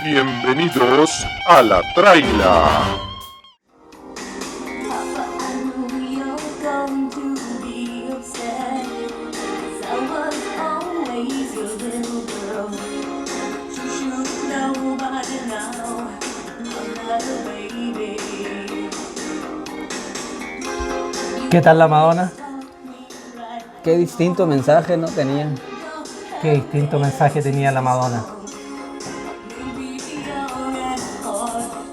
Bienvenidos a La Traila. ¿Qué tal la Madonna? Qué distinto mensaje no tenía. Qué distinto mensaje tenía la Madonna.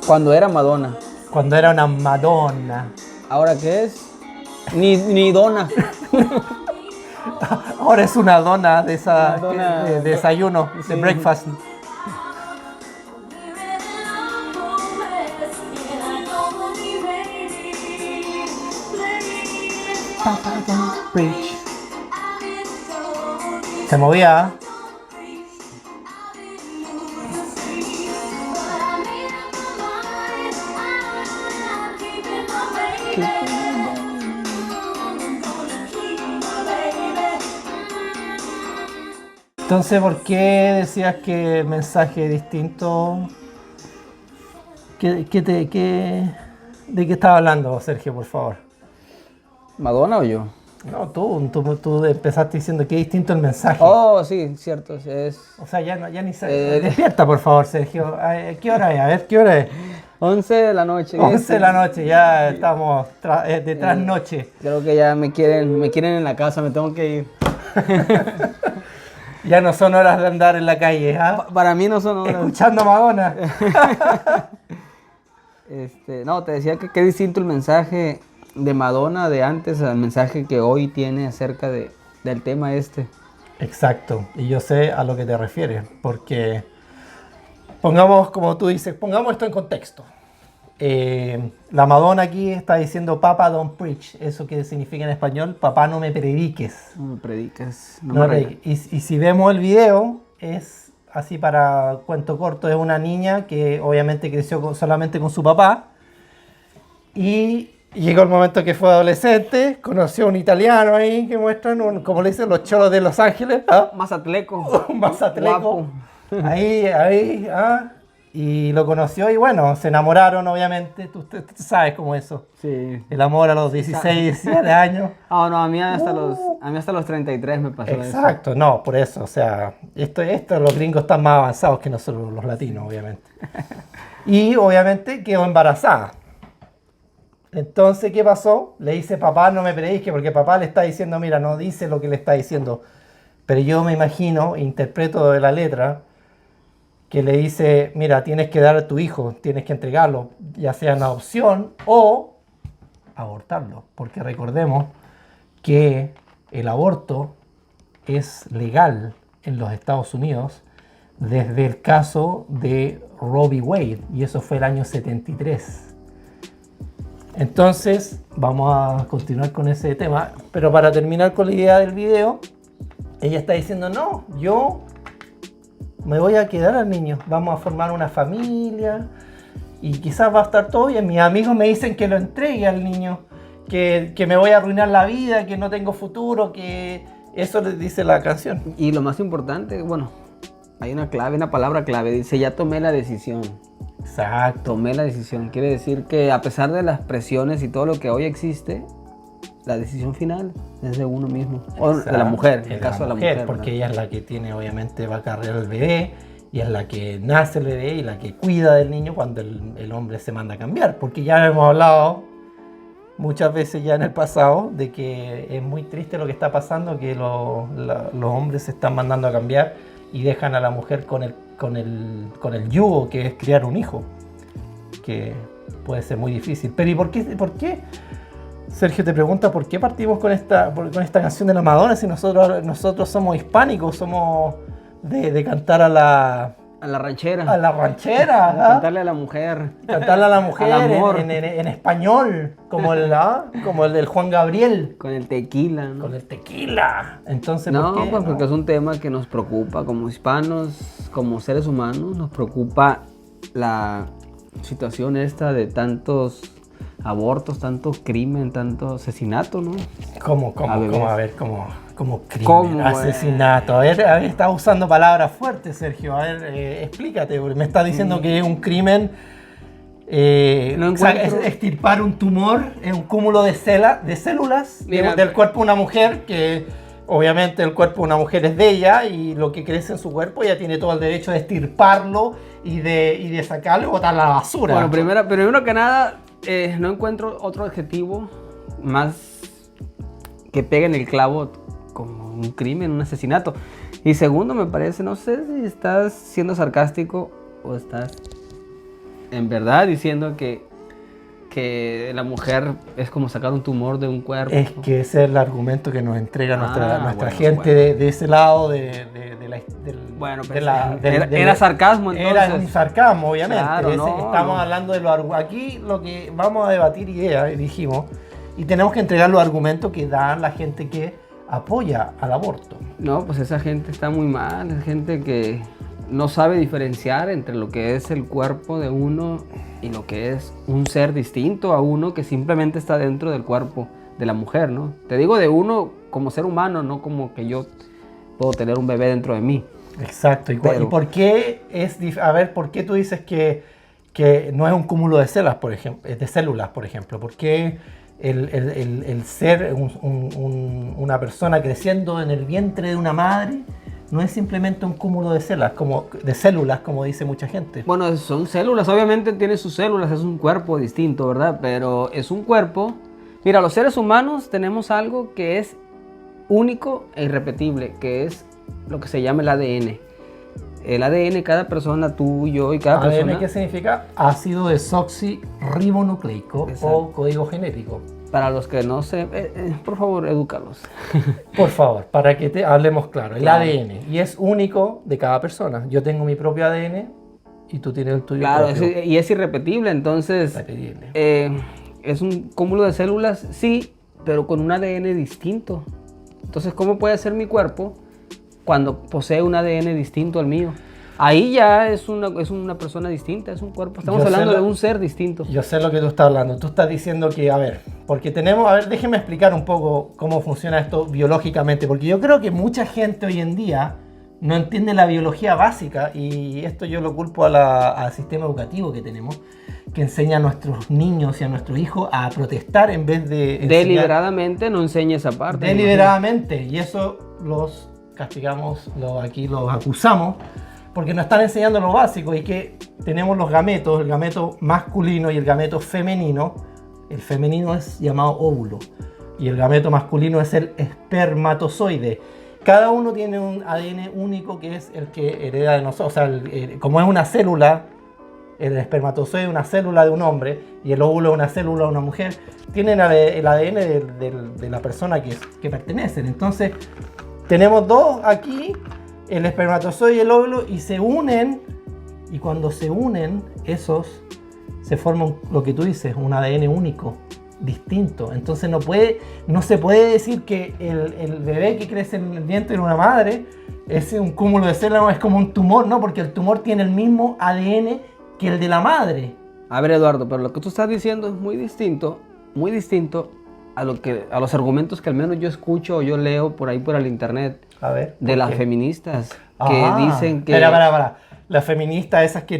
Cuando era Madonna. Cuando era una Madonna. ¿Ahora qué es? Ni dona. Ahora es una dona de esa Una dona de desayuno, de sí. breakfast. Papa don't preach. Se movía. Entonces, ¿por qué decías que mensaje distinto? ¿De qué estabas hablando, Sergio, por favor? ¿Madonna o yo? No, tú empezaste diciendo que es distinto el mensaje. Oh, sí, cierto. Es O sea, ya ni se... Despierta, por favor, Sergio. ¿Qué hora es? A ver, ¿qué hora es? 11 de la noche. 11 de la noche, ya estamos de trasnoche. Creo que ya me quieren en la casa, me tengo que ir. Ya no son horas de andar en la calle, ¿ah? Para mí no son horas. Escuchando a Madonna. No, te decía que qué distinto el mensaje de Madonna de antes al mensaje que hoy tiene acerca del tema este. Exacto, y yo sé a lo que te refieres, porque pongamos, como tú dices, pongamos esto en contexto. La Madonna aquí está diciendo Papa don't preach, eso que significa en español, papá no me prediques. No me predicas. No y si vemos el video, es así para cuento corto, es una niña que obviamente creció solamente con su papá y llegó el momento que fue adolescente, conoció a un italiano ahí que muestran, como le dicen los cholos de Los Ángeles, ¿ah? Mazatleco. Un mazatleco. Guapo. Ahí, ¿ah? Y lo conoció y bueno, se enamoraron obviamente, tú sabes cómo es eso. Sí. El amor a los 16, 17 años. Ah, no, a mí hasta los 33 me pasó eso. Exacto, no, por eso, o sea, esto los gringos están más avanzados que nosotros los latinos, obviamente. Y obviamente quedó embarazada. Entonces, ¿qué pasó? Le dice, papá, no me predique, porque papá le está diciendo, mira, no dice lo que le está diciendo. Pero yo me imagino, interpreto de la letra, que le dice, mira, tienes que dar a tu hijo, tienes que entregarlo, ya sea en adopción o abortarlo. Porque recordemos que el aborto es legal en los Estados Unidos desde el caso de Roe v. Wade, y eso fue el año 73. Entonces, vamos a continuar con ese tema, pero para terminar con la idea del video, ella está diciendo, no, yo me voy a quedar al niño, vamos a formar una familia y quizás va a estar todo bien. Mis amigos me dicen que lo entregue al niño, que me voy a arruinar la vida, que no tengo futuro, que eso les dice la canción. Y lo más importante, bueno, hay una palabra clave, dice, ya tomé la decisión. Exacto. Tomé la decisión, quiere decir que a pesar de las presiones y todo lo que hoy existe, la decisión final es de uno mismo, o de la mujer, en el caso de la mujer. Porque ¿verdad? ella es la que tiene, obviamente, va a cargar el bebé, y es la que nace el bebé y la que cuida del niño cuando el hombre se manda a cambiar. Porque ya hemos hablado muchas veces ya en el pasado de que es muy triste lo que está pasando, que los hombres se están mandando a cambiar y dejan a la mujer con el yugo que es criar un hijo, que puede ser muy difícil. Pero ¿y por qué? Sergio te pregunta por qué partimos con esta canción de la Madonna si nosotros somos hispánicos, somos de cantar a la ranchera. A la ranchera. ¿Ah? Cantarle a la mujer. Cantarle a la mujer al amor. en español, como el del Juan Gabriel. Con el tequila, ¿no? Con el tequila. Entonces, no, ¿por qué? Pues porque es un tema que nos preocupa como hispanos, como seres humanos. Nos preocupa la situación esta de tantos abortos, tanto crimen, tanto asesinato, ¿no? ¿Cómo? A bebés. ¿Cómo? A ver, ¿cómo crimen, ¿Cómo, asesinato? A ver, estás usando palabras fuertes, Sergio. A ver, explícate, porque me estás diciendo que es un crimen. No O sea, encuentro- extirpar un tumor es un cúmulo de células Mira, del cuerpo de una mujer, que obviamente el cuerpo de una mujer es de ella y lo que crece en su cuerpo ella tiene todo el derecho de extirparlo y de sacarlo y botarlo a la basura. Bueno, primero que nada, no encuentro otro adjetivo más que pegue en el clavo como un crimen, un asesinato. Y segundo, me parece, no sé si estás siendo sarcástico o estás en verdad diciendo que la mujer es como sacar un tumor de un cuerpo. Es que ese es el argumento que nos entrega nuestra bueno, gente bueno. de ese lado del... Bueno, de pero la- era sarcasmo entonces. Era un sarcasmo, obviamente. Claro, no, estamos no. hablando de los argumentos. Aquí lo que vamos a debatir ideas, dijimos, y tenemos que entregar los argumentos que dan la gente que apoya al aborto. No, pues esa gente está muy mal, es gente que no sabe diferenciar entre lo que es el cuerpo de uno y lo que es un ser distinto a uno que simplemente está dentro del cuerpo de la mujer, ¿no? Te digo de uno como ser humano, no como que yo puedo tener un bebé dentro de mí. Exacto. ¿Y por qué a ver, por qué tú dices que no es un cúmulo de células, por ejemplo? ¿Por qué el ser una persona creciendo en el vientre de una madre no es simplemente un cúmulo de células, como dice mucha gente? Bueno, son células, obviamente tiene sus células, es un cuerpo distinto, ¿verdad? Pero es un cuerpo. Mira, los seres humanos tenemos algo que es único e irrepetible, que es lo que se llama el ADN. El ADN, cada persona, tú, yo y cada ADN, persona. ¿qué significa? Ácido desoxirribonucleico Exacto. o código genético. Para los que no sé, por favor, edúcalos. Por favor, para que te hablemos claro. El Claro. ADN, y es único de cada persona. Yo tengo mi propio ADN y tú tienes el tuyo Claro, propio. y es irrepetible, entonces Repetible. es un cúmulo de células, sí, pero con un ADN distinto. Entonces, ¿cómo puede ser mi cuerpo cuando posee un ADN distinto al mío? Ahí ya es una persona distinta, es un cuerpo. Estamos Yo sé hablando lo- de un ser distinto. Yo sé lo que tú estás hablando. Tú estás diciendo que, a ver, déjeme explicar un poco cómo funciona esto biológicamente, porque yo creo que mucha gente hoy en día no entiende la biología básica, y esto yo lo culpo al sistema educativo que tenemos, que enseña a nuestros niños y a nuestros hijos a protestar en vez de enseñar Deliberadamente no enseña esa parte. deliberadamente, y eso los castigamos, aquí los acusamos, porque nos están enseñando lo básico, y que tenemos los gametos, el gameto masculino y el gameto femenino. El femenino es llamado óvulo y el gameto masculino es el espermatozoide. Cada uno tiene un ADN único que es el que hereda de nosotros. O sea, como es una célula, el espermatozoide es una célula de un hombre y el óvulo es una célula de una mujer, tienen el ADN de la persona que pertenecen. Entonces, tenemos dos aquí, el espermatozoide y el óvulo, y se unen, y cuando se unen, esos se forma lo que tú dices, un ADN único, distinto. Entonces no se puede decir que el bebé que crece en el vientre de una madre es un cúmulo de células, es como un tumor, no, porque el tumor tiene el mismo ADN que el de la madre. A ver, Eduardo, pero lo que tú estás diciendo es muy distinto a los argumentos que al menos yo escucho o yo leo por ahí por el internet A ver. de ¿por las qué? feministas que dicen que Para. Las feministas esas que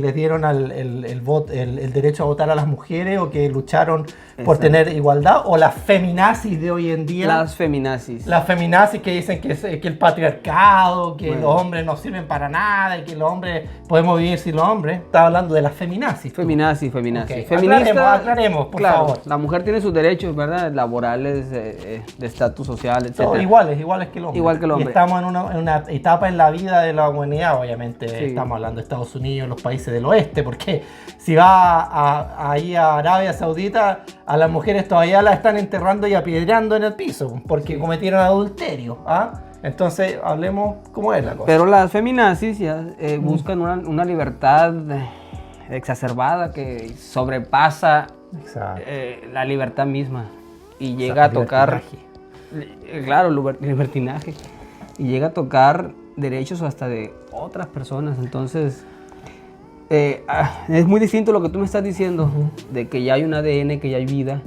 les dieron el derecho a votar a las mujeres, o que lucharon por Exacto. tener igualdad, o las feminazis de hoy en día. las feminazis. Las feminazis que dicen que el patriarcado, que Bueno. los hombres no sirven para nada y que los hombres podemos vivir sin los hombres. Estaba hablando de las feminazis. tú. Feminazis. Ok, Feminista, aclaremos, por claro, favor. la mujer tiene sus derechos, ¿verdad? Laborales, de estatus social, etc. Todos iguales que el hombre. Igual que el hombre. Y estamos en una etapa en la vida de la humanidad, obviamente. Sí. Estamos hablando de Estados Unidos, los países del oeste, porque si va ahí a Arabia Saudita, a las mujeres todavía las están enterrando y apedreando en el piso, porque cometieron adulterio. ¿Ah? Entonces, hablemos cómo es la cosa. Pero las feminazis ya buscan una libertad exacerbada que sobrepasa Exacto. la libertad misma y llega a tocar, claro, libertinaje, y llega a tocar derechos hasta de otras personas. Entonces, Es muy distinto lo que tú me estás diciendo, de que ya hay un ADN, que ya hay vida,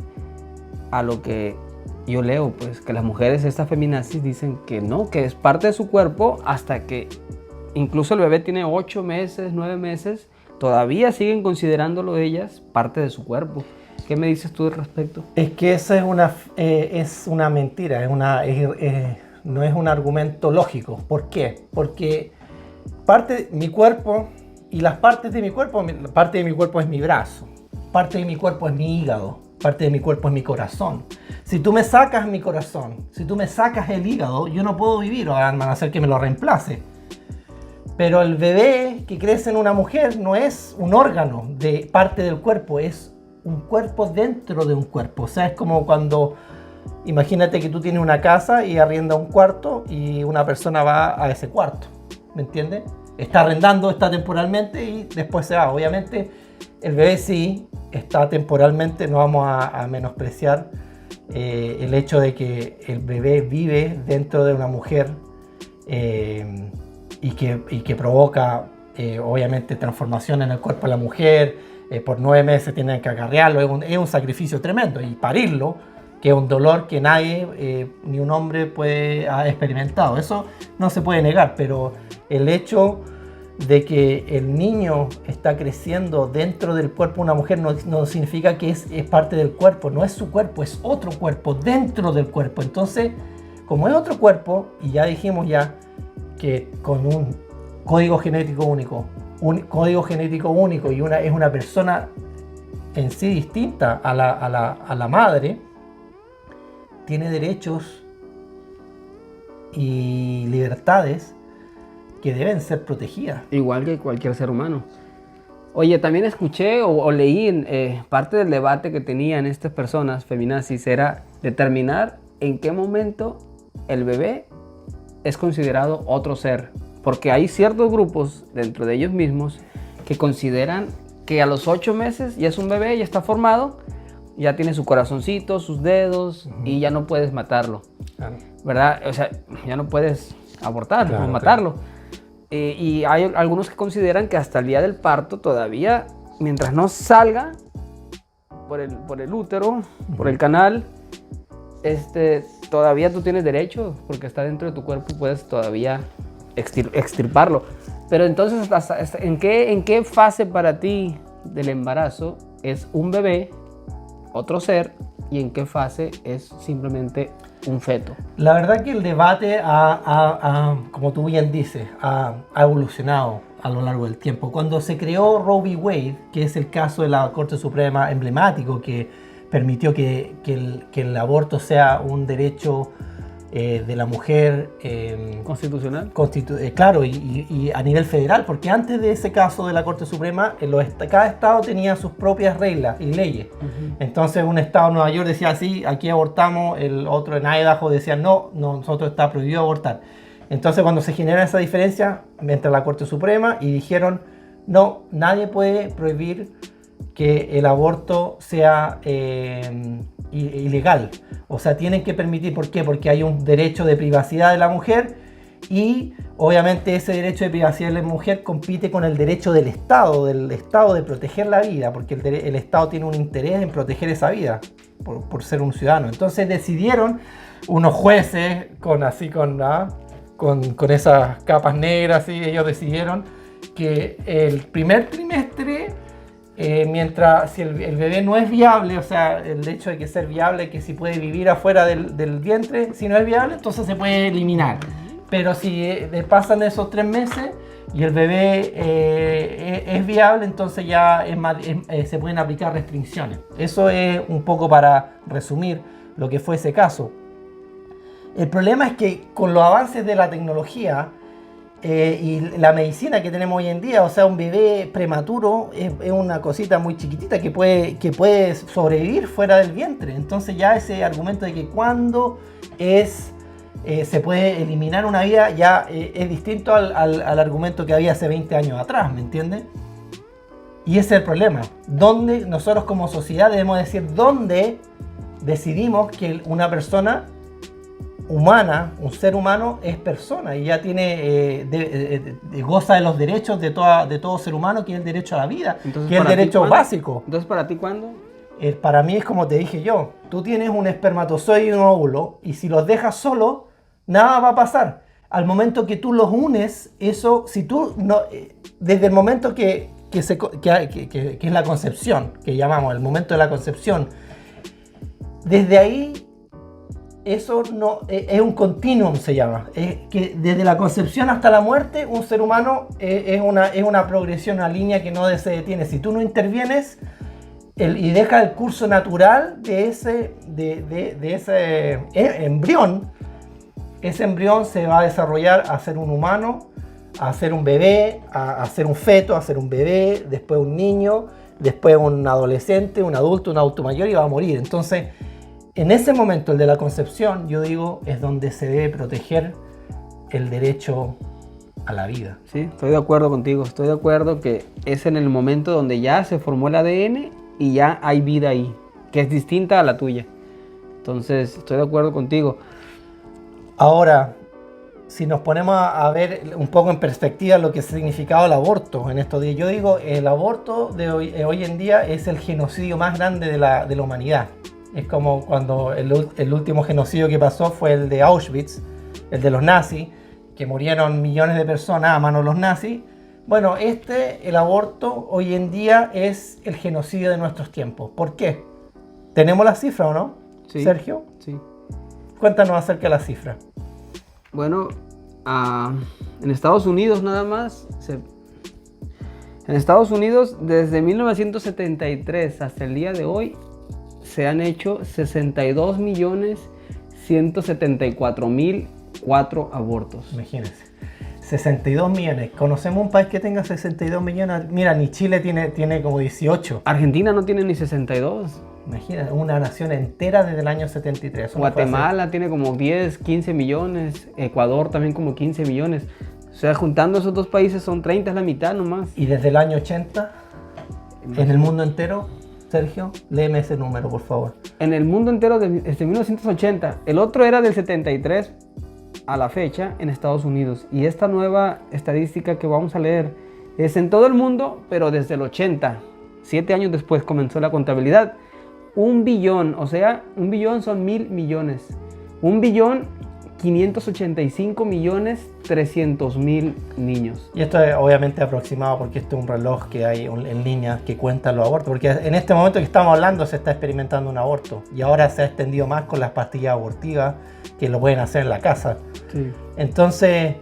a lo que yo leo, pues, que las mujeres, estas feminazis, dicen que no, que es parte de su cuerpo hasta que incluso el bebé tiene 8 meses, 9 meses, todavía siguen considerándolo ellas parte de su cuerpo. ¿Qué me dices tú al respecto? Es que eso es una mentira, no es un argumento lógico. ¿Por qué? Porque mi cuerpo y las partes de mi cuerpo, parte de mi cuerpo es mi brazo, parte de mi cuerpo es mi hígado, parte de mi cuerpo es mi corazón. Si tú me sacas mi corazón, si tú me sacas el hígado, yo no puedo vivir, a no ser que me lo reemplace. Pero el bebé que crece en una mujer no es un órgano de parte del cuerpo, es un cuerpo dentro de un cuerpo. O sea, es como cuando, imagínate que tú tienes una casa y arrienda un cuarto y una persona va a ese cuarto, ¿me entiendes? Está arrendando, está temporalmente y después se va. Obviamente el bebé sí está temporalmente, no vamos a menospreciar el hecho de que el bebé vive dentro de una mujer y que provoca obviamente transformación en el cuerpo de la mujer. Por 9 meses tienen que acarrearlo, es un sacrificio tremendo, y parirlo, que es un dolor que nadie, ni un hombre ha experimentado. Eso no se puede negar, pero el hecho de que el niño está creciendo dentro del cuerpo de una mujer no significa que es parte del cuerpo, no es su cuerpo, es otro cuerpo dentro del cuerpo. Entonces, como es otro cuerpo, y ya dijimos que con un código genético único, y es una persona en sí distinta a la madre, tiene derechos y libertades que deben ser protegidas. Igual que cualquier ser humano. Oye, también escuché o leí parte del debate que tenían estas personas feminazis era determinar en qué momento el bebé es considerado otro ser. Porque hay ciertos grupos dentro de ellos mismos que consideran que a los 8 meses ya es un bebé, ya está formado, ya tiene su corazoncito, sus dedos, y ya no puedes matarlo, ¿verdad? O sea, ya no puedes abortarlo o matarlo. Y hay algunos que consideran que hasta el día del parto todavía, mientras no salga por el útero, por el canal, todavía tú tienes derecho, porque está dentro de tu cuerpo, puedes todavía extirparlo. Pero entonces, ¿en qué fase para ti del embarazo es un bebé, otro ser, y en qué fase es simplemente un feto? La verdad que el debate, como tú bien dices, ha evolucionado a lo largo del tiempo. Cuando se creó Roe v. Wade, que es el caso de la Corte Suprema emblemático, que permitió que el aborto sea un derecho de la mujer constitucional, claro, y a nivel federal, porque antes de ese caso de la Corte Suprema, cada estado tenía sus propias reglas y leyes. Entonces un estado, Nueva York, decía sí, aquí abortamos, el otro en Idaho decía no, nosotros está prohibido abortar. Entonces cuando se genera esa diferencia, entra la Corte Suprema y dijeron no, nadie puede prohibir que el aborto sea ilegal. O sea, tienen que permitir, ¿por qué? Porque hay un derecho de privacidad de la mujer y obviamente ese derecho de privacidad de la mujer compite con el derecho del Estado de proteger la vida, porque el Estado tiene un interés en proteger esa vida por ser un ciudadano. Entonces decidieron unos jueces con esas capas negras, y ellos decidieron que el primer trimestre, mientras si el bebé no es viable, o sea, el hecho de que ser viable, que si puede vivir afuera del vientre, si no es viable, entonces se puede eliminar. Pero si pasan esos 3 meses y el bebé es viable, entonces ya se pueden aplicar restricciones. Eso es un poco para resumir lo que fue ese caso. El problema es que con los avances de la tecnología y la medicina que tenemos hoy en día, o sea, un bebé prematuro es una cosita muy chiquitita que puede sobrevivir fuera del vientre. Entonces ya ese argumento de que cuando se puede eliminar una vida ya es distinto al argumento que había hace 20 años atrás, ¿me entiendes? Y ese es el problema. Donde nosotros como sociedad debemos decir dónde decidimos que una persona humana, un ser humano es persona y ya tiene, goza de los derechos de todo ser humano, que es el derecho a la vida, Entonces, que es el ¿para ti derecho cuándo? básico. Entonces, ¿para ti cuándo? Para mí es como te dije yo, tú tienes un espermatozoide y un óvulo y si los dejas solos, nada va a pasar. Al momento que tú los unes, eso, si tú no, desde el momento que es la concepción, que llamamos el momento de la concepción, desde ahí, eso no es un continuum, se llama. Es que desde la concepción hasta la muerte, un ser humano es una progresión, una línea que no se detiene. Si tú no intervienes y dejas el curso natural de ese embrión, ese embrión se va a desarrollar a ser un humano, a ser un bebé, a ser un feto, a ser un bebé, después un niño, después un adolescente, un adulto mayor y va a morir. Entonces, en ese momento, el de la concepción, yo digo, es donde se debe proteger el derecho a la vida. Sí, estoy de acuerdo contigo. Estoy de acuerdo que es en el momento donde ya se formó el ADN y ya hay vida ahí, que es distinta a la tuya. Entonces, estoy de acuerdo contigo. Ahora, si nos ponemos a ver un poco en perspectiva lo que ha significado el aborto en estos días, yo digo, el aborto de hoy en día es el genocidio más grande de la humanidad. Es como cuando el último genocidio que pasó fue el de Auschwitz, el de los nazis, que murieron millones de personas a manos de los nazis. Bueno, el aborto hoy en día es el genocidio de nuestros tiempos. ¿Por qué? ¿Tenemos la cifra o no, Sí, Sergio? Sí. Cuéntanos acerca de la cifra. Bueno, en Estados Unidos nada más, en Estados Unidos desde 1973 hasta el día de hoy se han hecho 62.174.004 abortos. Imagínense. 62 millones. ¿Conocemos un país que tenga 62 millones? Mira, ni Chile tiene como 18. Argentina no tiene ni 62. Imagínate, una nación entera desde el año 73. Eso no puede Guatemala tiene como 10, 15 millones. Ecuador también como 15 millones. O sea, juntando esos dos países son 30, es la mitad nomás. ser. Y desde el año 80, en el mundo entero, Sergio, léeme ese número, por favor. En el mundo entero desde 1980. El otro era del 73 a la fecha en Estados Unidos. Y esta nueva estadística que vamos a leer es en todo el mundo, pero desde el 80. 7 años después comenzó la contabilidad. 1 billón, o sea, 1 billón son 1.000 millones. 1.585.300.000 niños. Y esto es obviamente aproximado porque esto es un reloj que hay en línea que cuenta los abortos. Porque en este momento que estamos hablando se está experimentando un aborto. Y ahora se ha extendido más con las pastillas abortivas que lo pueden hacer en la casa. Sí. Entonces,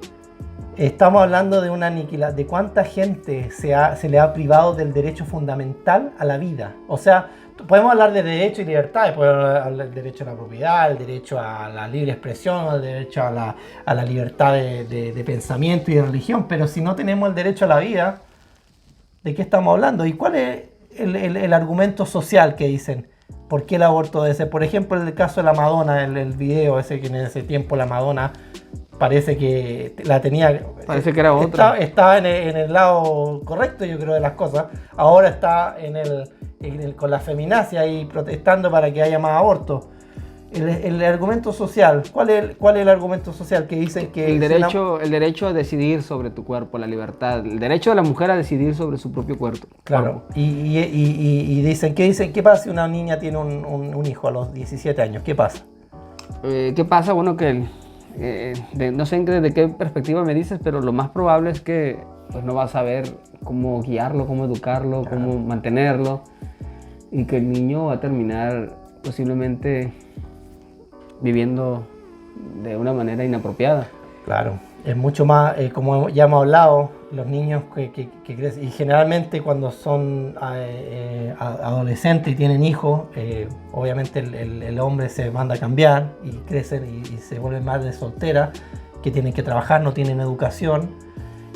estamos hablando de una aniquilación, de cuánta gente se le ha privado del derecho fundamental a la vida. O sea, podemos hablar de derecho y libertad, podemos hablar del derecho a la propiedad, el derecho a la libre expresión, el derecho a la libertad de pensamiento y de religión, pero si no tenemos el derecho a la vida, ¿de qué estamos hablando? ¿Y cuál es el argumento social que dicen? ¿Por qué el aborto debe ser? Por ejemplo, el caso de la Madonna, el video ese que en ese tiempo la Madonna parece que la tenía... Parece que era otra. Estaba en el lado correcto, yo creo, de las cosas. Ahora está con la feminacia y protestando para que haya más abortos. El argumento social, ¿cuál es el argumento social que dicen que... El derecho a decidir sobre tu cuerpo, la libertad, el derecho de la mujer a decidir sobre su propio cuerpo. Claro, y dicen, ¿qué pasa si una niña tiene un hijo a los 17 años? ¿Qué pasa? ¿Qué pasa? Bueno, que no sé de qué perspectiva me dices, pero lo más probable es que pues, no vas a saber cómo guiarlo, cómo educarlo, cómo mantenerlo, y que el niño va a terminar posiblemente viviendo de una manera inapropiada. Claro, es mucho más, como ya hemos hablado, los niños que crecen, y generalmente cuando son adolescentes y tienen hijos, obviamente el hombre se manda a cambiar y crecen y se vuelven madres solteras, que tienen que trabajar, no tienen educación,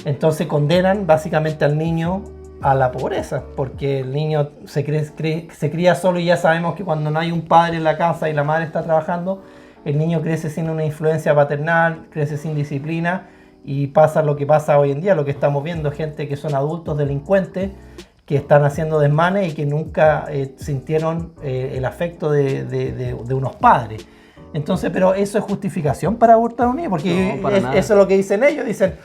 entonces condenan básicamente al niño a la pobreza, porque el niño se cría solo y ya sabemos que cuando no hay un padre en la casa y la madre está trabajando, el niño crece sin una influencia paternal, crece sin disciplina y pasa lo que pasa hoy en día, lo que estamos viendo, gente que son adultos delincuentes que están haciendo desmanes y que nunca sintieron el afecto de unos padres. Entonces, pero eso es justificación para abortar a un niño, porque No, para nada. eso es lo que dicen ellos, dicen,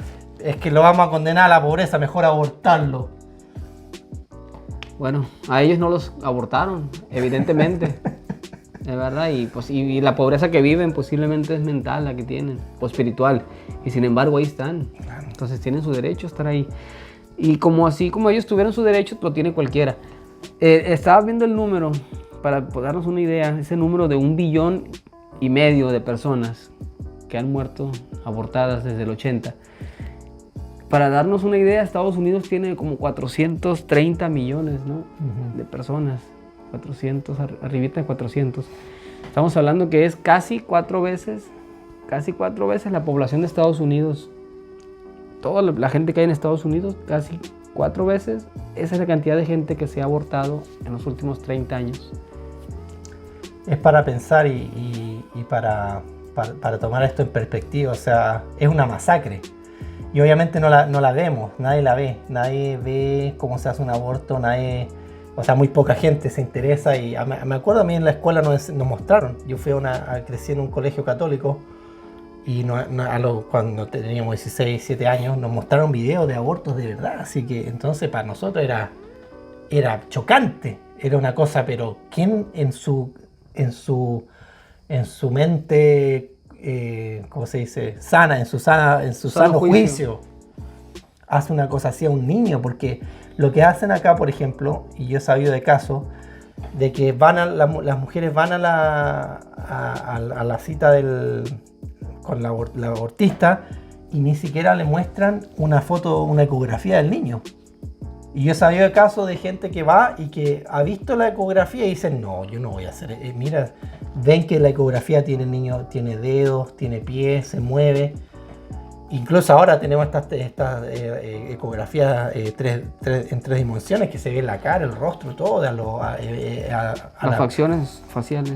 es que lo vamos a condenar a la pobreza, mejor abortarlo. Bueno, a ellos no los abortaron, evidentemente. De verdad, y, pues, y la pobreza que viven posiblemente es mental la que tienen, o espiritual. Y sin embargo ahí están. Entonces tienen su derecho a estar ahí. Y como así como ellos tuvieron su derecho, lo tiene cualquiera. Estaba viendo el número, para darnos una idea, ese número de 1,5 billones de personas que han muerto abortadas desde el 80. Para darnos una idea, Estados Unidos tiene como 430 millones, ¿no? De personas. 400, arribita de 400. Estamos hablando que es casi 4 veces la población de Estados Unidos. Toda la gente que hay en Estados Unidos, casi 4 veces. Esa es la cantidad de gente que se ha abortado en los últimos 30 años. Es para pensar y para tomar esto en perspectiva, o sea, es una masacre. Y obviamente no la vemos, nadie la ve, nadie ve cómo se hace un aborto, o sea, muy poca gente se interesa. Y me acuerdo a mí en la escuela nos mostraron, yo crecí en un colegio católico y cuando teníamos 16, 17 años nos mostraron videos de abortos de verdad, así que entonces para nosotros era chocante, era una cosa, pero ¿quién en su mente, ¿cómo se dice? En su sano juicio hace una cosa así a un niño? Porque lo que hacen acá, por ejemplo, y yo he sabido de casos, de que las mujeres van a la cita con la abortista y ni siquiera le muestran una foto, una ecografía del niño. Y yo he sabido de casos de gente que va y que ha visto la ecografía y dicen, no, yo no voy a hacer, mira, ven que la ecografía tiene el niño, tiene dedos, tiene pies, se mueve. Incluso ahora tenemos estas ecografías en 3 dimensiones que se ve la cara, el rostro, todo. Las facciones faciales.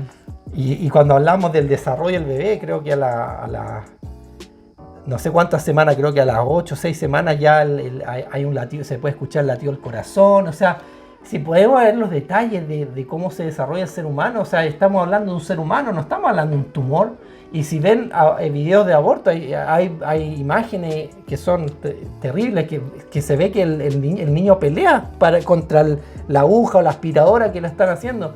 Y cuando hablamos del desarrollo del bebé, creo que no sé cuántas semanas, creo que a las 8 o 6 semanas ya hay un latido, se puede escuchar el latido del corazón. O sea, si podemos ver los detalles de cómo se desarrolla el ser humano, o sea, estamos hablando de un ser humano, no estamos hablando de un tumor. Y si ven videos de aborto, hay imágenes que son terribles, que se ve que el niño pelea contra la aguja o la aspiradora que le están haciendo.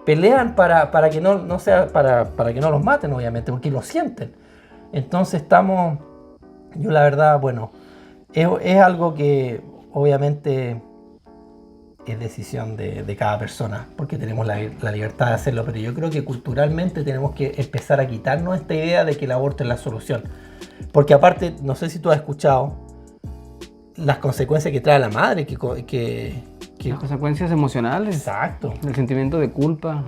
Pelean para que no sea, para que no los maten, obviamente, porque lo sienten. Entonces yo la verdad, bueno, es algo que obviamente es decisión de cada persona, porque tenemos la libertad de hacerlo, pero yo creo que culturalmente tenemos que empezar a quitarnos esta idea de que el aborto es la solución. Porque aparte, no sé si tú has escuchado las consecuencias que trae la madre, Las consecuencias emocionales. Exacto. El sentimiento de culpa.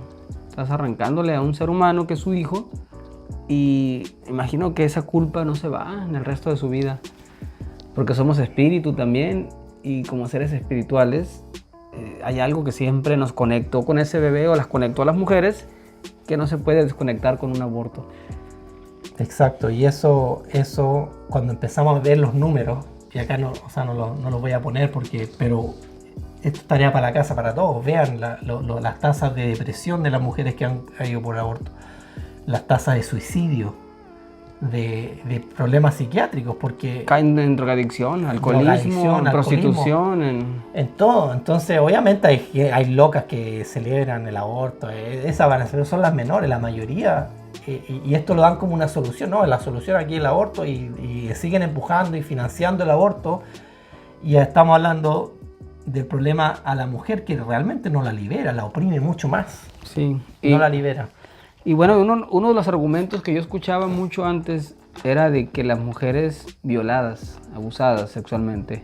Estás arrancándole a un ser humano que es su hijo y imagino que esa culpa no se va en el resto de su vida. Porque somos espíritu también y como seres espirituales hay algo que siempre nos conectó con ese bebé o las conectó a las mujeres que no se puede desconectar con un aborto. Exacto, y eso cuando empezamos a ver los números, y acá no los voy a poner pero esto es tarea para la casa, para todos. Vean las tasas de depresión de las mujeres que han ido por aborto, las tasas de suicidio, de problemas psiquiátricos, porque caen en drogadicción, alcoholismo, en prostitución, en todo. Entonces obviamente hay locas que celebran el aborto, esas van a ser, son las menores, la mayoría, y esto lo dan como una solución. No, la solución aquí es el aborto, y siguen empujando y financiando el aborto, y ya estamos hablando del problema a la mujer, que realmente no la libera, la oprime mucho más. Sí. No la libera. Y bueno, uno de los argumentos que yo escuchaba mucho antes era de que las mujeres violadas, abusadas sexualmente,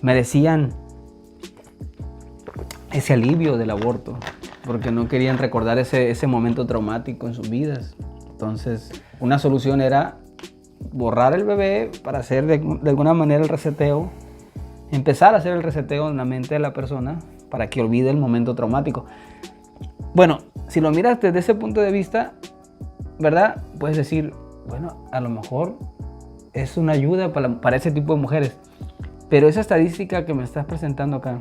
merecían ese alivio del aborto, porque no querían recordar ese momento traumático en sus vidas. Entonces, una solución era borrar el bebé para hacer de alguna manera el reseteo, empezar a hacer el reseteo en la mente de la persona para que olvide el momento traumático. Bueno, si lo miras desde ese punto de vista, ¿verdad? Puedes decir, bueno, a lo mejor es una ayuda para ese tipo de mujeres. Pero esa estadística que me estás presentando acá,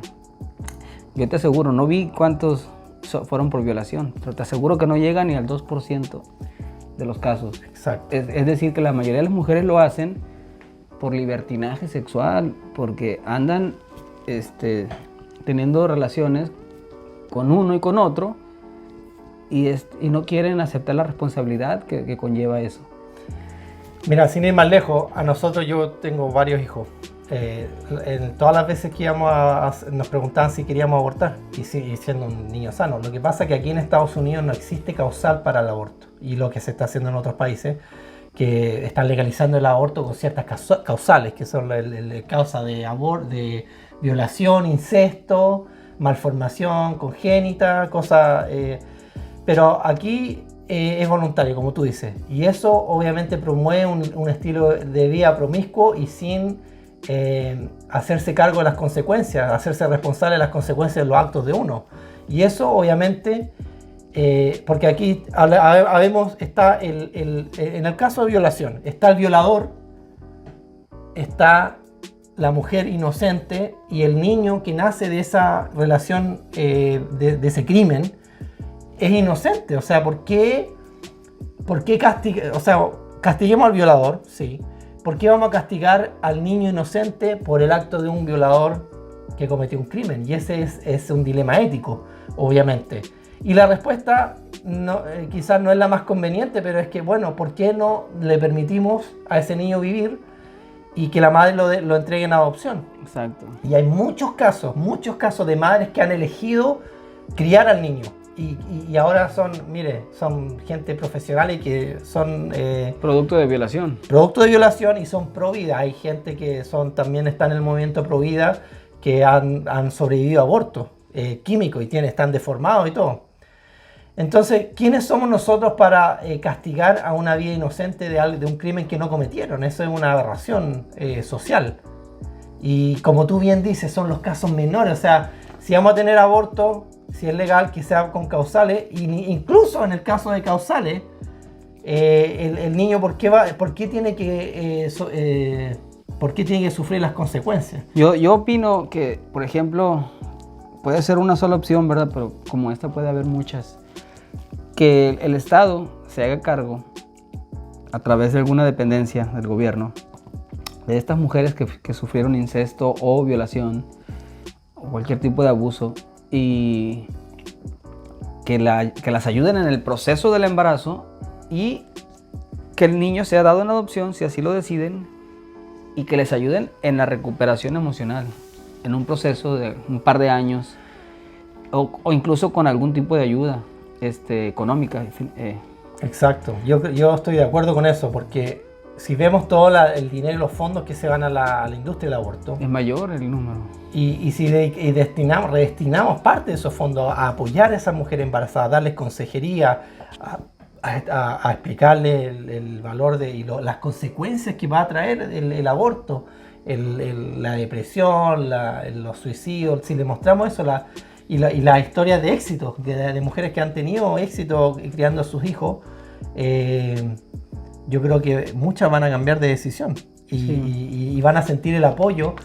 yo te aseguro, no vi cuántos fueron por violación, pero te aseguro que no llega ni al 2% de los casos. Exacto. Es decir, que la mayoría de las mujeres lo hacen por libertinaje sexual, porque andan teniendo relaciones con uno y con otro y no quieren aceptar la responsabilidad que conlleva eso. Mira, sin ir más lejos, a nosotros yo tengo varios hijos. En todas las veces que nos preguntaban si queríamos abortar y siendo un niño sano. Lo que pasa es que aquí en Estados Unidos no existe causal para el aborto, y lo que se está haciendo en otros países, que están legalizando el aborto con ciertas causales, que son la causa de violación, incesto, malformación congénita, cosas. Pero aquí es voluntario, como tú dices, y eso obviamente promueve un estilo de vida promiscuo y sin hacerse cargo de las consecuencias, hacerse responsable de las consecuencias de los actos de uno. Y eso obviamente, porque aquí está en el caso de violación, está el violador, está la mujer inocente y el niño que nace de esa relación, de ese crimen, es inocente. O sea, ¿por qué castiguemos al violador? Sí. ¿Por qué vamos a castigar al niño inocente por el acto de un violador que cometió un crimen? Y ese es un dilema ético, obviamente. Y la respuesta quizás no es la más conveniente, pero es que, bueno, ¿por qué no le permitimos a ese niño vivir y que la madre lo entregue en adopción? Exacto. Y hay muchos casos de madres que han elegido criar al niño. Y ahora son gente profesional y que son producto de violación. Producto de violación y son pro vida. Hay gente que también está en el movimiento pro vida, que han sobrevivido a abortos químicos y están deformados y todo. Entonces, ¿quiénes somos nosotros para castigar a una vida inocente de un crimen que no cometieron? Eso es una aberración social. Y como tú bien dices, son los casos menores. O sea, si vamos a tener aborto, si es legal, que sea con causales, y incluso en el caso de causales, el niño, ¿por qué tiene que sufrir las consecuencias? Yo opino que, por ejemplo, puede ser una sola opción, ¿verdad? Pero como esta puede haber muchas. Que el Estado se haga cargo, a través de alguna dependencia del gobierno, de estas mujeres que sufrieron incesto o violación o cualquier tipo de abuso, y que las ayuden en el proceso del embarazo, y que el niño sea dado en adopción si así lo deciden, y que les ayuden en la recuperación emocional en un proceso de un par de años, o incluso con algún tipo de ayuda económica. Exacto, yo estoy de acuerdo con eso, porque si vemos todo el dinero y los fondos que se van a la industria del aborto, es mayor el número. Y si redestinamos parte de esos fondos a apoyar a esas mujeres embarazadas, a darles consejería, a explicarles el valor y las consecuencias que va a traer el aborto, la depresión, los suicidios, si le mostramos eso, y las historias de éxito, de mujeres que han tenido éxito criando a sus hijos, yo creo que muchas van a cambiar de decisión y van a sentir el apoyo.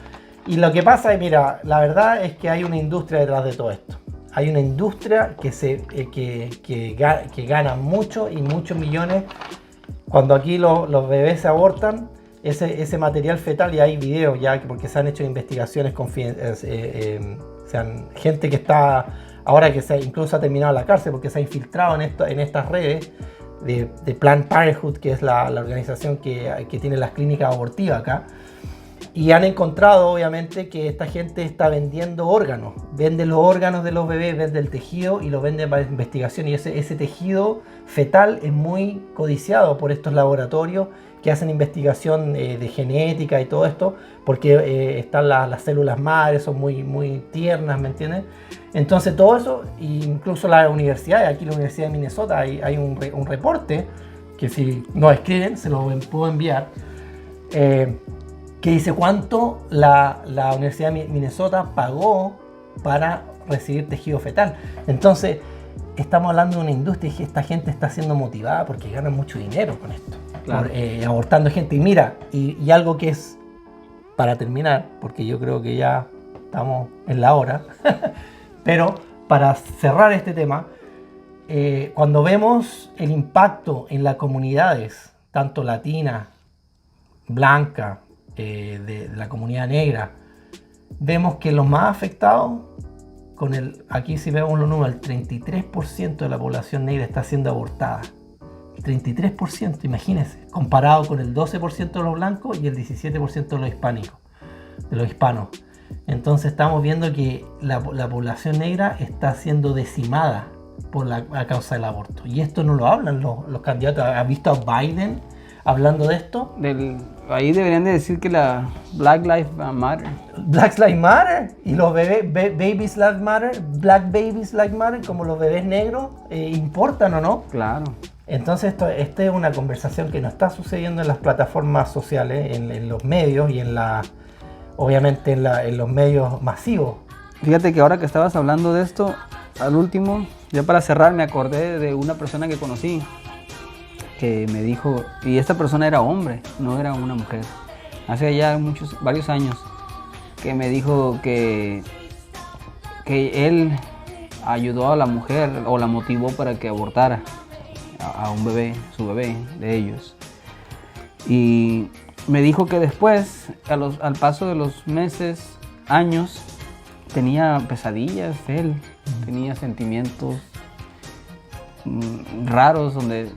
Y lo que pasa es, mira, la verdad es que hay una industria detrás de todo esto. Hay una industria que gana mucho y muchos millones. Cuando aquí los bebés se abortan, ese material fetal, y hay videos ya, porque se han hecho investigaciones gente que está ahora, que incluso ha terminado la cárcel porque se ha infiltrado en estas redes de Planned Parenthood, que es la organización que tiene las clínicas abortivas acá, y han encontrado obviamente que esta gente está vendiendo órganos, vende los órganos de los bebés, vende el tejido y lo vende para investigación, y ese tejido fetal es muy codiciado por estos laboratorios que hacen investigación de genética y todo esto, porque están las células madres, son muy, muy tiernas, ¿me entiendes? Entonces todo eso, incluso las universidades, aquí en la Universidad de Minnesota hay un reporte, que si nos escriben se lo puedo enviar, que dice cuánto la Universidad de Minnesota pagó para recibir tejido fetal. Entonces estamos hablando de una industria y esta gente está siendo motivada porque ganan mucho dinero con esto. Claro. Abortando gente. Y mira, y algo que es, para terminar, porque yo creo que ya estamos en la hora, pero para cerrar este tema, cuando vemos el impacto en las comunidades, tanto latina, blanca, de la comunidad negra, vemos que los más afectados, aquí si vemos los números, el 33% de la población negra está siendo abortada. 33%, imagínense, comparado con el 12% de los blancos y el 17% de los hispanos. Entonces estamos viendo que la población negra está siendo decimada a causa del aborto. Y esto no lo hablan los candidatos. ¿Has visto a Biden hablando de esto? Ahí deberían de decir que la Black Lives Matter. Black Lives Matter. Y los Babies Lives Matter, Black Babies Lives Matter, como los bebés negros, importan o no. Claro. Entonces esta es una conversación que no está sucediendo en las plataformas sociales, en los medios y obviamente en los medios masivos. Fíjate que ahora que estabas hablando de esto, al último, ya para cerrar, me acordé de una persona que conocí que me dijo, y esta persona era hombre, no era una mujer, hace ya varios años, que me dijo que él ayudó a la mujer o la motivó para que abortara a un bebé, su bebé de ellos. Y me dijo que después, al paso de los meses, años, tenía pesadillas él, tenía sentimientos raros donde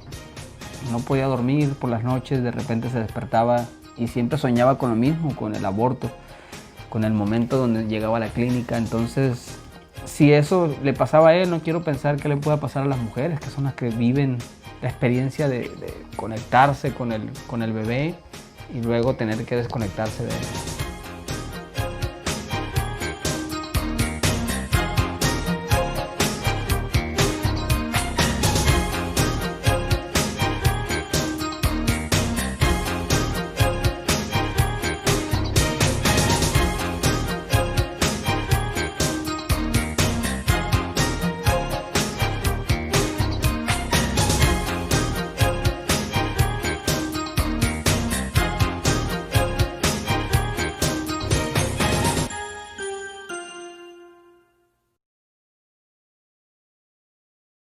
no podía dormir por las noches, de repente se despertaba y siempre soñaba con lo mismo, con el aborto, con el momento donde llegaba a la clínica. Entonces, si eso le pasaba a él, no quiero pensar que le pueda pasar a las mujeres, que son las que viven la experiencia de conectarse con el bebé y luego tener que desconectarse de él.